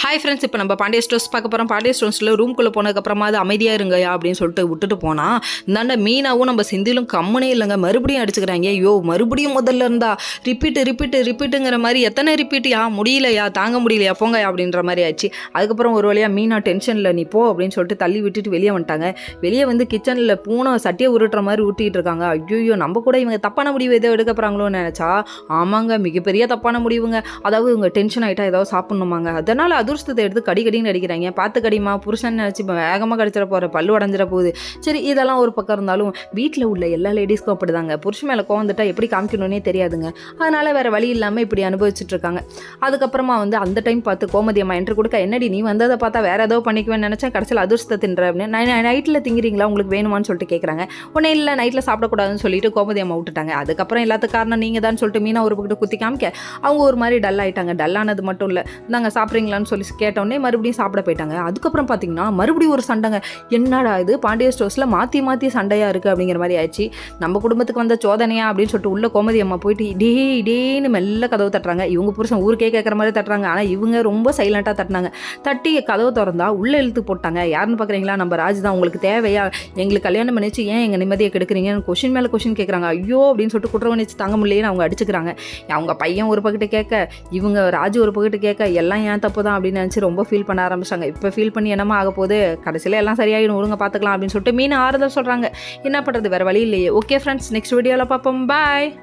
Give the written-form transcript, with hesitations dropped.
Hi friends, இப்போ நம்ம Pandya stores பார்க்க போகிறோம். பாண்டிய ஸ்டோர்ஸில் ரூம்குள்ளே போனதுக்கப்புறமா அது அமைதியாக இருங்கயா அப்படின்னு சொல்லிட்டு விட்டுட்டு போனால், இந்தாண்ட மீனாவும் நம்ம சிந்திலும் கம்முனே இல்லைங்க, மறுபடியும் அடிச்சுக்கிறாங்க. ஐயோ, மறுபடியும் முதல்ல இருந்தா ரிப்பீட்டுங்கிற மாதிரி எத்தனை ரிப்பீட்டியா, முடியலையா, தாங்க முடியலையா, போங்கயா அப்படின்ற மாதிரி ஆச்சு. அதுக்கப்புறம் ஒரு வழியாக மீனா டென்ஷனில் நீ போ அப்படின்னு சொல்லிட்டு தள்ளி விட்டுட்டு வெளியே வந்துட்டாங்க. வெளியே வந்து கிச்சனில் பூனை சட்டியை உருட்டுற மாதிரி ஊட்டிகிட்டு இருக்காங்க. ஐயோ, நம்ம கூட இவங்க தப்பான முடிவு எதோ எடுக்க போகிறாங்களோன்னு நினச்சா, ஆமாங்க, மிகப்பெரிய தப்பான முடிவுங்க. அதாவது இவங்க டென்ஷன் ஆகிட்டா ஏதாவது சாப்பிட்ணுமாங்க, அதனால் அதிர்ஷ்டத்தை எடுத்து கடின்னு அடிக்கிறாங்க. பார்த்து கடிமா, புருஷன் நினச்சி வேகமாக கடிச்சிட போகிற, பல்லு உடஞ்சிட போகுது. சரி, இதெல்லாம் ஒரு பக்கம் இருந்தாலும் வீட்டில் உள்ள எல்லா லேடிஸ்க்கும் அப்படிதாங்க. புருஷன் மேலே கோவந்துட்டா எப்படி காமிக்கணுன்னே தெரியாதுங்க. அதனால் வேறு வழி இல்லாமல் இப்படி அனுபவிச்சுட்டு இருக்காங்க. அதுக்கப்புறமா வந்து அந்த டைம் பார்த்து கோமதி அம்மா என்று கொடுக்க, என்னடி நீ வந்ததை பார்த்தா வேறு ஏதோ பண்ணிக்குவேன்னு நினச்சேன், கடைசியில் அதிர்ஷ்டத்தை தின்ற அப்படின்னு நைட்டில் திங்கிறீங்களா, உங்களுக்கு வேணுமான்னு சொல்லிட்டு கேட்குறாங்க. உடனே இல்லை, நைட்டில் சாப்பிடக்கூடாதுன்னு சொல்லிட்டு கோமதி அம்மா விட்டுட்டாங்க. அதுக்கப்புறம் எல்லாத்துக்கும் காரணம் நீங்கள் தான் சொல்லிட்டு மீனா ஒரு பக்கத்து குத்தி காமிக்க அவங்க ஒரு மாதிரி டல் ஆகிட்டாங்க. டல்லானது மட்டும் இல்லை, நாங்கள் சாப்பிட்றீங்களான்னு சொல்லி கேட்டோடனே மறுபடியும் சாப்பிட போயிட்டாங்க. அதுக்கப்புறம் பார்த்தீங்கன்னா மறுபடியும் ஒரு சண்டைங்க. என்னடா இது, பாண்டிய ஸ்டோர்ஸில் மாற்றி சண்டையாக இருக்குது அப்படிங்கிற மாதிரி ஆயிடுச்சு. நம்ம குடும்பத்துக்கு வந்த சோதனையா அப்படின்னு சொல்லிட்டு உள்ள கோமதி அம்மா போயிட்டு டேன்னு மெல்ல கதவு தட்டுறாங்க. இவங்க புருஷன் ஊருக்கே கேட்குற மாதிரி தட்டுறாங்க. ஆனால் இவங்க ரொம்ப சைலண்ட்டாக தட்டினாங்க. தட்டி கதவு திறந்தா உள்ளே இழுத்து போட்டாங்க. யாருன்னு பார்க்குறீங்களா, நம்ம ராஜ் தான். உங்களுக்கு தேவையா, எங்களுக்கு கல்யாணம் பண்ணிச்சு ஏன் எங்கள் நிம்மதியை கெடுக்குறீங்கன்னு கொஷின் மேலே கொஷின் கேட்குறாங்க. ஐயோ அப்படின்னு சொல்லிட்டு குற்றவணிச்சு தாங்க முடியலையே அவங்க அடிச்சுக்கிறாங்க. அவங்க பையன் ஒரு பக்கத்து கேட்க, இவங்க ராஜு ஒரு பக்கத்து கேட்க, எல்லாம் ஏன் தப்பு தான் அப்படின்னு நினச்சி ரொம்ப ஃபீல் பண்ண ஆரம்பிச்சாங்க. இப்போ ஃபீல் பண்ணி என்னமா ஆக போகுது, கடைசியில் எல்லாம் சரியாயிடும், ஒழுங்க பார்த்துக்கலாம் அப்படின்னு சொல்லிட்டு மீன் ஆறுதல் சொல்கிறாங்க. என்ன பண்ணுறது, வேறு வழி இல்லையே. ஓகே ஃப்ரெண்ட்ஸ், நெக்ஸ்ட் வீடியோவில் பார்ப்போம். பாய்.